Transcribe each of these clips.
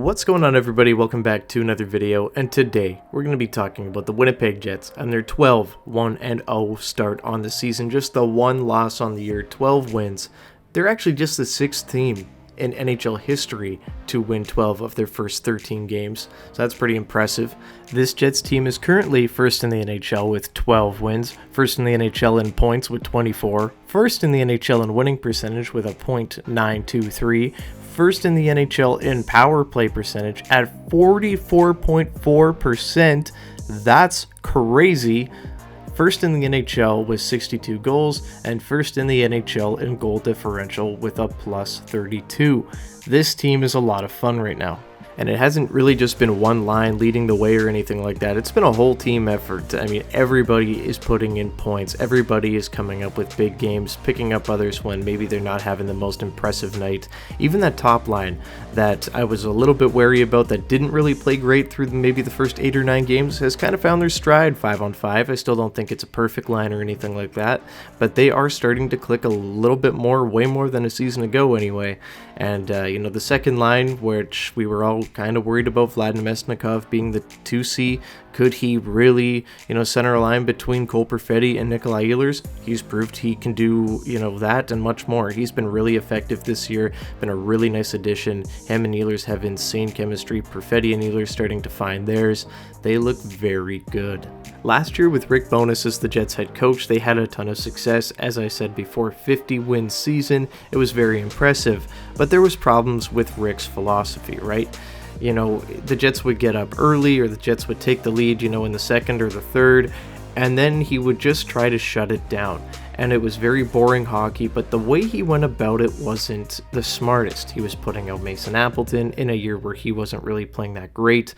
What's going on, everybody? Welcome back to another video, and today we're going to be talking about the Winnipeg Jets and their 12-1-0 start on the season. Just the one loss on the year, 12 wins. They're actually just the 6th team in NHL history to win 12 of their first 13 games, so that's pretty impressive. This Jets team is currently first in the NHL with 12 wins, first in the NHL in points with 24, first in the NHL in winning percentage with a .923, first in the NHL in power play percentage at 44.4%. That's crazy. First in the NHL with 62 goals, and first in the NHL in goal differential with a +32. This team is a lot of fun right now. And it hasn't really just been one line leading the way or anything like that. It's been a whole team effort. I mean, everybody is putting in points. Everybody is coming up with big games, picking up others when maybe they're not having the most impressive night. Even that top line that I was a little bit wary about that didn't really play great through maybe the first 8 or 9 games has kind of found their stride 5-on-5. I still don't think it's a perfect line or anything like that, but they are starting to click a little bit more, way more than a season ago anyway. And, the second line, which we were all kind of worried about Vladimir Mesnikov being the 2C. Could he really, center a line between Cole Perfetti and Nikolai Ehlers? He's proved he can do, that and much more. He's been really effective this year, been a really nice addition. Him and Ehlers have insane chemistry. Perfetti and Ehlers starting to find theirs. They look very good. Last year with Rick Bowness as the Jets head coach, they had a ton of success. As I said before, 50-win season. It was very impressive, but there was problems with Rick's philosophy, right? The Jets would get up early, or the Jets would take the lead, in the second or the third, and then he would just try to shut it down. And it was very boring hockey, but the way he went about it wasn't the smartest. He was putting out Mason Appleton in a year where he wasn't really playing that great,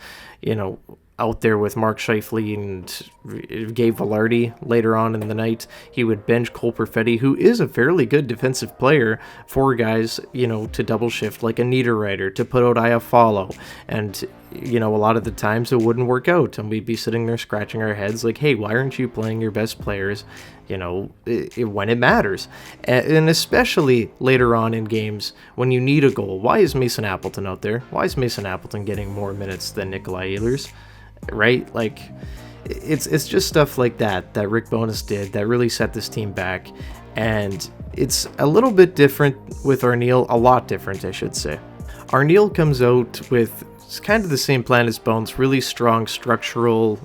out there with Mark Scheifele and Gabe Vilardi later on in the night. He would bench Cole Perfetti, who is a fairly good defensive player, for guys, to double shift, like a Niederreiter, to put out Iafallo. And, a lot of the times it wouldn't work out, and we'd be sitting there scratching our heads like, hey, why aren't you playing your best players, when it matters? And especially later on in games when you need a goal. Why is Mason Appleton out there? Why is Mason Appleton getting more minutes than Nikolai Ehlers? Right? Like, it's just stuff like that Rick Bowness did that really set this team back. And it's a little bit different with Arneal, a lot different, I should say. Arneal comes out with kind of the same plan as Bones, really strong structural,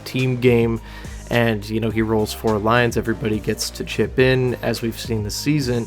team game. And, he rolls 4 lines, everybody gets to chip in, as we've seen this season.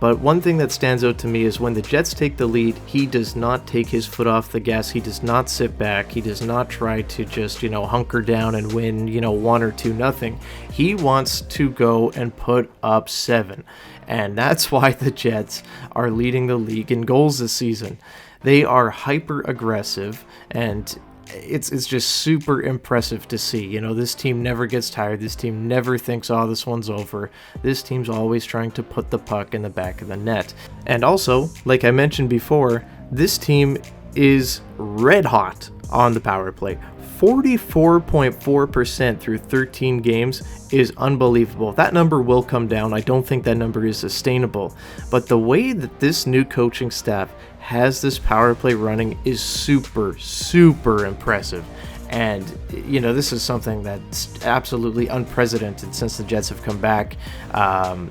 But one thing that stands out to me is when the Jets take the lead, he does not take his foot off the gas. He does not sit back. He does not try to just, hunker down and win, 1 or 2-0. He wants to go and put up 7. And that's why the Jets are leading the league in goals this season. They are hyper aggressive, and it's just super impressive to see. This team never gets tired. This team never thinks, oh, this one's over. This team's always trying to put the puck in the back of the net. And also, like I mentioned before, this team is red hot on the power play. 44.4% through 13 games is unbelievable. That number will come down. I don't think that number is sustainable. But the way that this new coaching staff has this power play running is super, super impressive. And, this is something that's absolutely unprecedented since the Jets have come back, from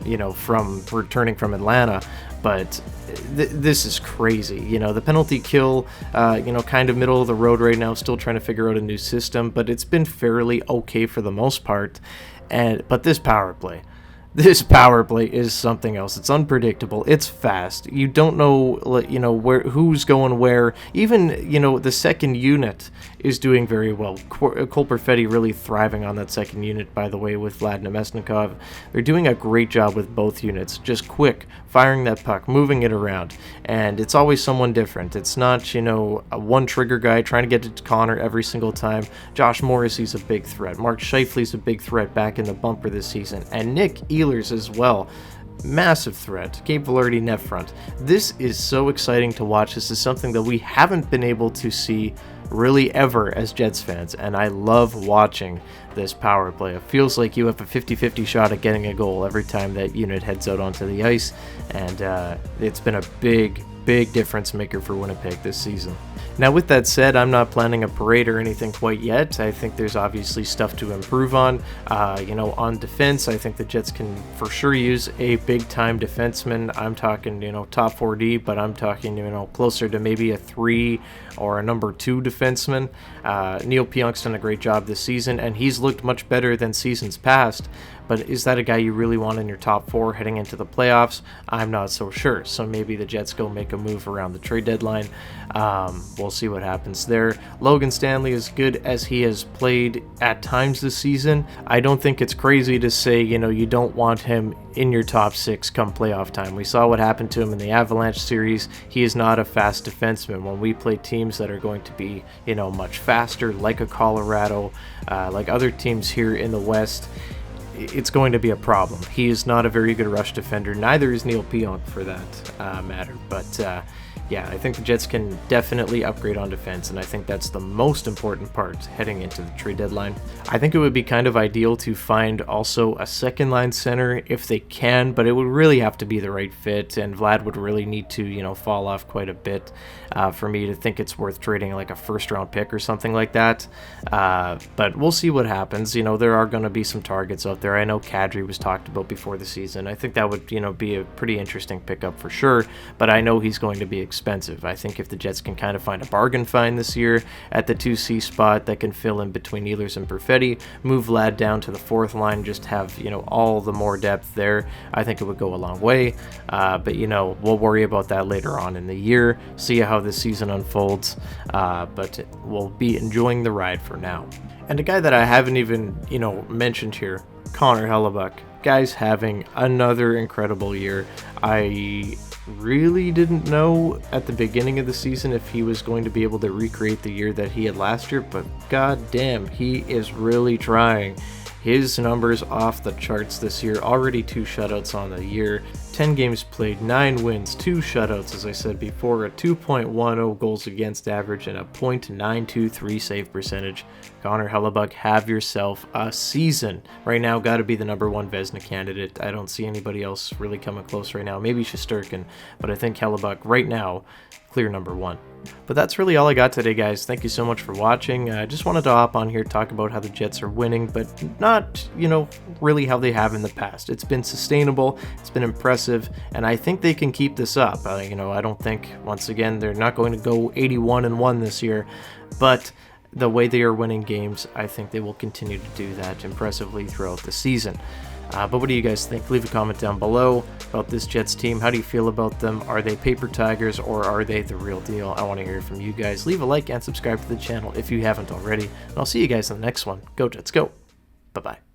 returning from Atlanta. But this is crazy. The penalty kill, kind of middle of the road right now, still trying to figure out a new system, but it's been fairly okay for the most part. But this power play is something else. It's unpredictable. It's fast. You don't know, who's going where. Even, the second unit is doing very well. Cole Perfetti really thriving on that second unit, by the way, with Vladimir Mesnikov. They're doing a great job with both units. Just quick, firing that puck, moving it around. And it's always someone different. It's not, a one trigger guy trying to get it to Connor every single time. Josh Morrissey's a big threat. Mark Scheifele's a big threat back in the bumper this season. And Nick Ehlers as well. Massive threat. Gabe Vilardi net front. This is so exciting to watch. This is something that we haven't been able to see really ever as Jets fans, and I love watching this power play. It feels like you have a 50-50 shot at getting a goal every time that unit heads out onto the ice, and it's been a big difference maker for Winnipeg this season. Now, with that said, I'm not planning a parade or anything quite yet. I think there's obviously stuff to improve on. On defense, I think the Jets can for sure use a big-time defenseman. I'm talking, top 4D, but I'm talking, closer to maybe a 3 or a number 2 defenseman. Neil Pionk's done a great job this season, and he's looked much better than seasons past. But is that a guy you really want in your top 4 heading into the playoffs? I'm not so sure. So maybe the Jets go make a move around the trade deadline. We'll see what happens there. Logan Stanley, as good as he has played at times this season, I don't think it's crazy to say, you don't want him in your top 6 come playoff time. We saw what happened to him in the Avalanche series. He is not a fast defenseman. When we play teams that are going to be, much faster, like a Colorado, like other teams here in the West, it's going to be a problem. He is not a very good rush defender. Neither is Neil Pionk for that matter. But I think the Jets can definitely upgrade on defense, and I think that's the most important part heading into the trade deadline. I think it would be kind of ideal to find also a second line center if they can, but it would really have to be the right fit, and Vlad would really need to, fall off quite a bit for me to think it's worth trading like a first-round pick or something like that. But we'll see what happens. There are going to be some targets out there. I know Kadri was talked about before the season. I think that would, be a pretty interesting pickup for sure, but I know he's going to be expensive. I think if the Jets can kind of find a bargain find this year at the 2C spot that can fill in between Ehlers and Perfetti, move Vlad down to the 4th line, just have, all the more depth there, I think it would go a long way. But, we'll worry about that later on in the year, see how this season unfolds, but we'll be enjoying the ride for now. And a guy that I haven't even, mentioned here, Connor Hellebuyck. Guy's having another incredible year. I really didn't know at the beginning of the season if he was going to be able to recreate the year that he had last year, but god damn, he is really trying. His numbers off the charts this year. Already 2 shutouts on the year, 10 games played, 9 wins, 2 shutouts, as I said before, a 2.10 goals against average, and a .923 save percentage. Connor Hellebuyck, have yourself a season. Right now, got to be the number 1 Vezina candidate. I don't see anybody else really coming close right now. Maybe Shesterkin, but I think Hellebuyck right now, clear number 1. But that's really all I got today, guys. Thank you so much for watching. I just wanted to hop on here, talk about how the Jets are winning, but not, really how they have in the past. It's been sustainable, it's been impressive, and I think they can keep this up. I don't think, once again, they're not going to go 81-1 this year, but the way they are winning games, I think they will continue to do that impressively throughout the season. But what do you guys think? Leave a comment down below about this Jets team. How do you feel about them? Are they paper tigers or are they the real deal? I want to hear from you guys. Leave a like and subscribe to the channel if you haven't already. And I'll see you guys in the next one. Go Jets, go. Bye-bye.